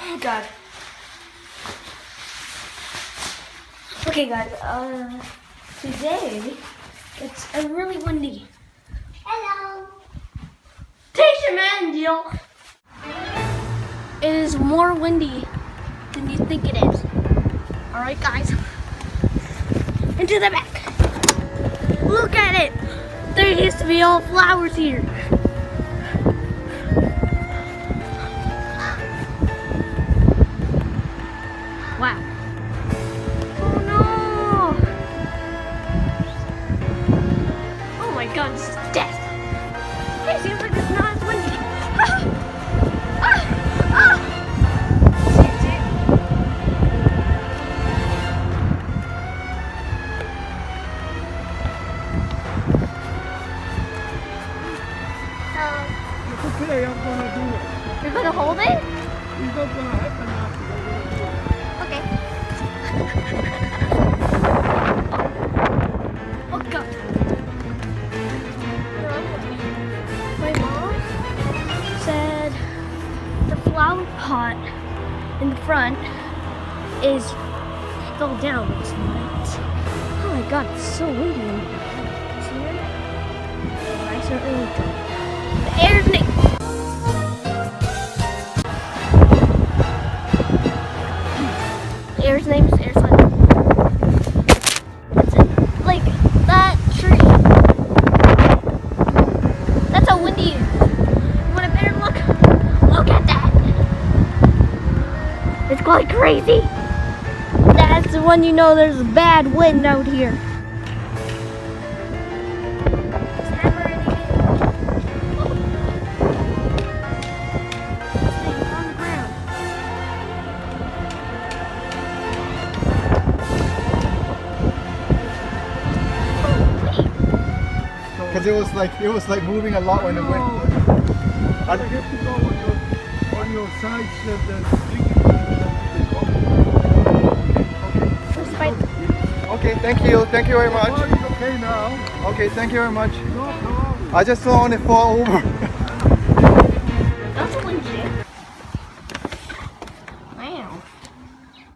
Oh God. Okay, guys. Today it's really windy. Hello. Tae Shemands, yo. It is more windy than you think it is. All right, guys. Into the back. Look at it. There used to be all flowers here. Wow. Oh no. Oh my God, this is death. Hey, seems like it's not as windy. See it, see it. It's okay, I'm gonna do it. You're gonna hold it? It's not gonna happen after Okay. Oh God. My mom said the flower pot in the front is fell down last night. Oh my God, it's so windy. See it? I certainly don't. The air's nice. Air's name is Air Sun. It's like that tree. That's how windy it is. You want a better look? Look at that. It's going crazy. That's the one you know there's bad wind out here. It's hammering again. Oh. This thing's on the ground. Because it was like moving a lot when it went. it. I have to go on your side so that First bite. Okay, thank you very much. it's okay now. Okay, thank you very much. No problem. I just don't want to fall over.